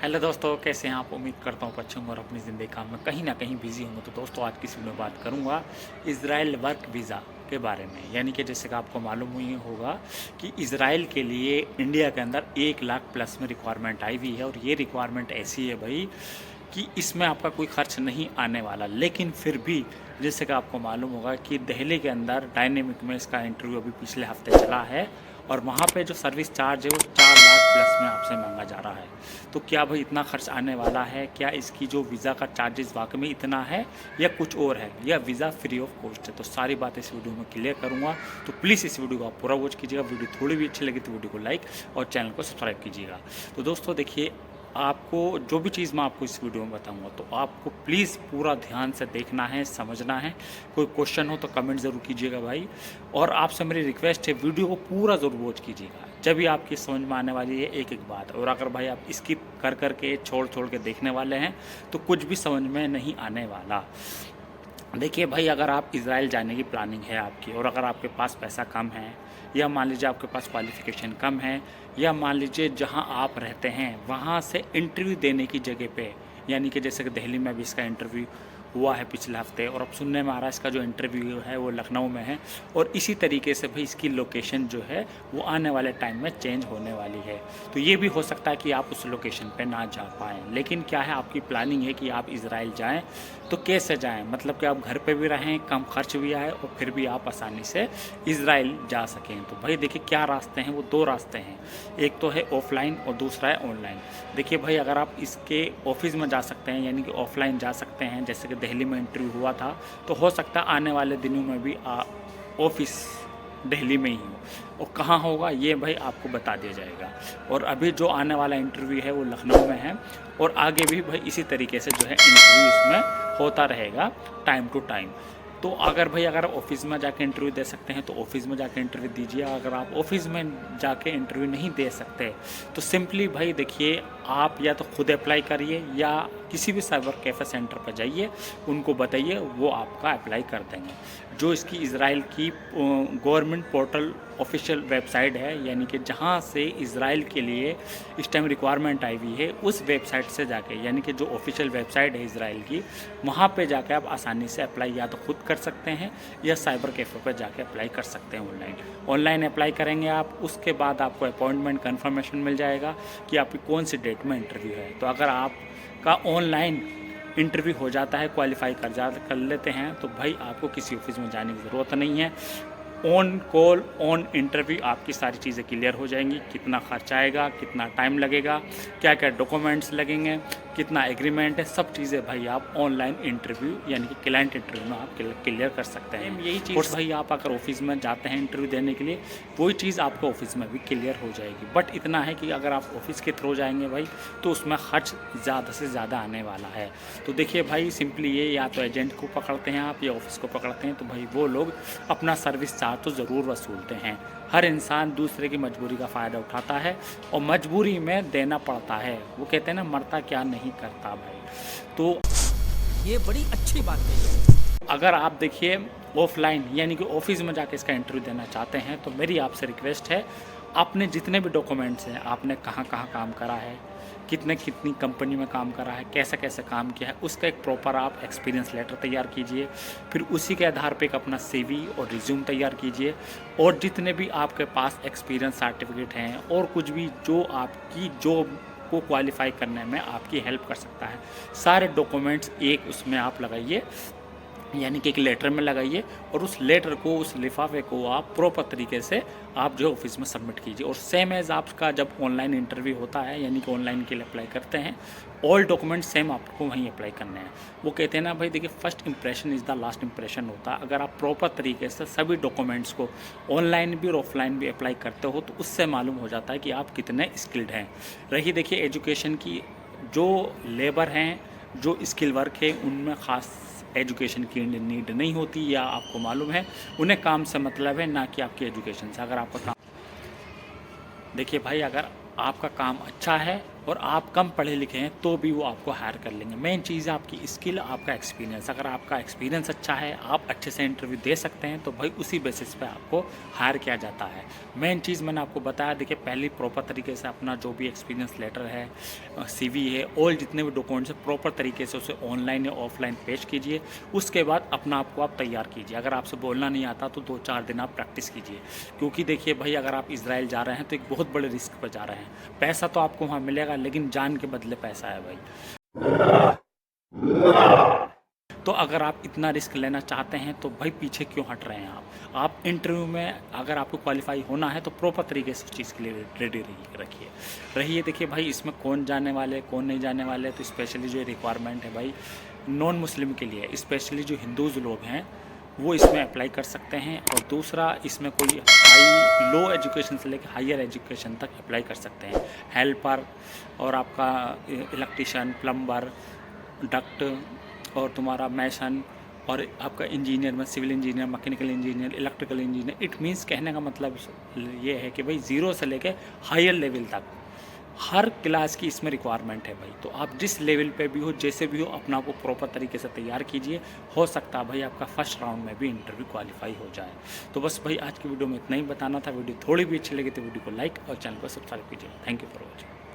Hello दोस्तों, कैसे हैं आप। उम्मीद करता हूँ अच्छे होंगे और अपनी ज़िंदगी काम में कहीं ना कहीं बिजी होंगे। तो दोस्तों, आज की इस वीडियो में बात करूँगा इज़राइल वर्क वीज़ा के बारे में। यानी कि जैसे कि आपको मालूम ही होगा कि इज़राइल के लिए इंडिया के अंदर 1 लाख प्लस में रिक्वायरमेंट आई हुई है। और ये रिक्वायरमेंट ऐसी है भाई कि इसमें आपका कोई खर्च नहीं आने वाला। लेकिन फिर भी जैसे कि आपको मालूम होगा कि दिल्ली के अंदर डायनेमिक में इसका इंटरव्यू अभी पिछले हफ्ते चला है और वहाँ पे जो सर्विस चार्ज है वो 4 लाख प्लस में आपसे मांगा जा रहा है। तो क्या भाई इतना खर्च आने वाला है? क्या इसकी जो वीज़ा का चार्जेस वाकई में इतना है या कुछ और है, या वीज़ा फ्री ऑफ कॉस्ट है? तो सारी बातें इस वीडियो में क्लियर करूँगा। तो प्लीज़ इस वीडियो को आप पूरा वॉच कीजिएगा। वीडियो थोड़ी भी अच्छी लगी तो वीडियो को लाइक और चैनल को सब्सक्राइब कीजिएगा। तो दोस्तों देखिए, आपको जो भी चीज़ मैं आपको इस वीडियो में बताऊंगा तो आपको प्लीज़ पूरा ध्यान से देखना है, समझना है। कोई क्वेश्चन हो तो कमेंट ज़रूर कीजिएगा भाई। और आपसे मेरी रिक्वेस्ट है, वीडियो को पूरा ज़रूर वॉच कीजिएगा, जब भी आपकी समझ में आने वाली है एक एक बात। और अगर भाई आप स्किप कर के छोड़ के देखने वाले हैं तो कुछ भी समझ में नहीं आने वाला। देखिए भाई, अगर आप इज़राइल जाने की प्लानिंग है आपकी, और अगर आपके पास पैसा कम है, या मान लीजिए आपके पास क्वालिफ़िकेशन कम है, या मान लीजिए जहां आप रहते हैं वहां से इंटरव्यू देने की जगह पे, यानी कि जैसे कि दिल्ली में भी इसका इंटरव्यू हुआ है पिछले हफ्ते, और अब सुनने में आ रहा है इसका जो इंटरव्यू है वो लखनऊ में है। और इसी तरीके से भाई इसकी लोकेशन जो है वो आने वाले टाइम में चेंज होने वाली है। तो ये भी हो सकता है कि आप उस लोकेशन पे ना जा पाएँ। लेकिन क्या है, आपकी प्लानिंग है कि आप इज़राइल जाएँ तो कैसे जाएँ, मतलब कि आप घर पे भी रहें, कम खर्च भी आए और फिर भी आप आसानी से इज़राइल जा सकें। तो भाई देखिए, क्या रास्ते हैं, वो 2 रास्ते हैं। एक तो है ऑफ़लाइन और दूसरा है ऑनलाइन। देखिए भाई, अगर आप इसके ऑफ़िस में जा सकते हैं, यानी कि ऑफ़लाइन जा सकते हैं, जैसे कि दिल्ली में इंटरव्यू हुआ था, तो हो सकता है आने वाले दिनों में भी ऑफ़िस दिल्ली में ही हो। और कहाँ होगा ये भाई आपको बता दिया जाएगा। और अभी जो आने वाला इंटरव्यू है वो लखनऊ में है, और आगे भी भाई इसी तरीके से जो है इंटरव्यू इसमें होता रहेगा टाइम टू टाइम। तो अगर ऑफिस में जाके इंटरव्यू दे सकते हैं तो ऑफिस में जाके इंटरव्यू दीजिए। अगर आप ऑफिस में जाके इंटरव्यू नहीं दे सकते तो सिंपली भाई देखिए, आप या तो खुद अप्लाई करिए या किसी भी साइबर कैफ़े सेंटर पर जाइए, उनको बताइए, वो आपका अप्लाई कर देंगे। जो इसकी इज़राइल की गवर्नमेंट पोर्टल ऑफिशियल वेबसाइट है, यानी कि जहाँ से इज़राइल के लिए इस टाइम रिक्वायरमेंट आई हुई है, उस वेबसाइट से जाके, यानी कि जो ऑफिशियल वेबसाइट है इज़राइल की, वहाँ पे जाके आप आसानी से अप्लाई या तो खुद कर सकते हैं या साइबर कैफ़े पर जाके अप्लाई कर सकते हैं ऑनलाइन अप्लाई करेंगे आप। उसके बाद आपको अपॉइंटमेंट कन्फर्मेशन मिल जाएगा कि आपकी कौन सी डेट में इंटरव्यू है। तो अगर आपका ऑनलाइन इंटरव्यू हो जाता है, क्वालिफाई कर लेते हैं, तो भाई आपको किसी ऑफिस में जाने की ज़रूरत नहीं है। ऑन कॉल ऑन इंटरव्यू आपकी सारी चीज़ें क्लियर हो जाएंगी। कितना खर्च आएगा, कितना टाइम लगेगा, क्या क्या डॉक्यूमेंट्स लगेंगे, कितना एग्रीमेंट है, सब चीज़ें भाई आप ऑनलाइन इंटरव्यू यानी कि क्लाइंट इंटरव्यू में आप क्लियर कर सकते हैं। यही चीज़ और भाई आप अगर ऑफिस में जाते हैं इंटरव्यू देने के लिए, वही चीज़ आपको ऑफिस में भी क्लियर हो जाएगी। बट इतना है कि अगर आप ऑफिस के थ्रू जाएंगे भाई तो उसमें खर्च ज़्यादा से ज़्यादा आने वाला है। तो देखिए भाई, सिंपली ये या तो एजेंट को पकड़ते हैं आप या ऑफिस को पकड़ते हैं, तो भाई वो लोग अपना सर्विस चार्ज तो ज़रूर वसूलते हैं। हर इंसान दूसरे की मजबूरी का फ़ायदा उठाता है और मजबूरी में देना पड़ता है। वो कहते हैं ना, मरता क्या नहीं करता भाई। तो ये बड़ी अच्छी बात है। अगर आप देखिए ऑफलाइन यानी कि ऑफिस में जाके इसका इंटरव्यू देना चाहते हैं तो मेरी आपसे रिक्वेस्ट है, आपने जितने भी डॉक्यूमेंट्स हैं, आपने कहाँ कहाँ काम करा है, कितनी कंपनी में काम करा है, कैसे कैसे काम किया है, उसका एक प्रॉपर आप एक्सपीरियंस लेटर तैयार कीजिए। फिर उसी के आधार पे एक अपना सीवी और रिज्यूम तैयार कीजिए। और जितने भी आपके पास एक्सपीरियंस सर्टिफिकेट हैं और कुछ भी जो आपकी जॉब को क्वालिफाई करने में आपकी हेल्प कर सकता है, सारे डॉक्यूमेंट्स एक उसमें आप लगाइए, यानी कि एक लेटर में लगाइए। और उस लेटर को, उस लिफाफे को आप प्रॉपर तरीके से आप जो ऑफिस में सबमिट कीजिए। और सेम एज़ आपका जब ऑनलाइन इंटरव्यू होता है, यानी कि ऑनलाइन के लिए अप्लाई करते हैं, ऑल डॉक्यूमेंट सेम आपको वहीं अप्लाई करने हैं। वो कहते हैं ना भाई, देखिए first impression is the last impression होता है। अगर आप प्रॉपर तरीके से सभी डॉक्यूमेंट्स को ऑनलाइन भी और ऑफलाइन भी अप्लाई करते हो तो उससे मालूम हो जाता है कि आप कितने स्किल्ड हैं। रही देखिए एजुकेशन की, जो लेबर हैं, जो स्किल वर्क है, उनमें ख़ास एजुकेशन की नीड नहीं होती, या आपको मालूम है उन्हें काम से मतलब है, ना कि आपकी एजुकेशन से। अगर आपका काम, देखिए भाई, अगर आपका काम अच्छा है और आप कम पढ़े लिखे हैं तो भी वो आपको हायर कर लेंगे। मेन चीज़ है आपकी स्किल, आपका एक्सपीरियंस। अगर आपका एक्सपीरियंस अच्छा है, आप अच्छे से इंटरव्यू दे सकते हैं, तो भाई उसी बेसिस पे आपको हायर किया जाता है। मेन चीज़ मैंने आपको बताया, देखिए पहले प्रॉपर तरीके से अपना जो भी एक्सपीरियंस लेटर है, CV है, और जितने भी डॉक्यूमेंट्स हैं प्रॉपर तरीके से उसे ऑनलाइन या ऑफलाइन पेश कीजिए। उसके बाद अपना आपको आप तैयार कीजिए। अगर आपसे बोलना नहीं आता तो 2-4 दिन आप प्रैक्टिस कीजिए, क्योंकि देखिए भाई अगर आप इज़राइल जा रहे हैं तो एक बहुत बड़े रिस्क पर जा रहे हैं। पैसा तो आपको वहाँ मिलेगा, लेकिन जान के बदले पैसा है भाई। तो अगर आप इतना रिस्क लेना चाहते हैं तो भाई पीछे क्यों हट रहे हैं आप इंटरव्यू में अगर आपको क्वालिफाई होना है तो प्रॉपर तरीके से उस चीज़ के लिए रेडी रहिए। देखिए भाई इसमें कौन जाने वाले कौन नहीं जाने वाले, तो स्पेशली जो रिक्वायरमेंट है भाई नॉन मुस्लिम के लिए, स्पेशली जो हिंदूज लोग हैं वो इसमें अप्लाई कर सकते हैं। और दूसरा, इसमें कोई लो एजुकेशन से लेकर हायर एजुकेशन तक अप्लाई कर सकते हैं। हेल्पर और आपका इलेक्ट्रिशियन, प्लम्बर, डक्ट और तुम्हारा मैसन और आपका इंजीनियर में civil engineer, mechanical engineer, electrical engineer. It means कहने का मतलब ये है कि भाई ज़ीरो से लेके हायर लेवल तक हर क्लास की इसमें रिक्वायरमेंट है भाई। तो आप जिस लेवल पे भी हो, जैसे भी हो, अपना को प्रॉपर तरीके से तैयार कीजिए। हो सकता है भाई आपका फर्स्ट राउंड में भी इंटरव्यू क्वालिफाई हो जाए। तो बस भाई आज की वीडियो में इतना ही बताना था। वीडियो थोड़ी भी अच्छी लगी तो वीडियो को लाइक और चैनल को सब्सक्राइब कीजिए। Thank you for watching.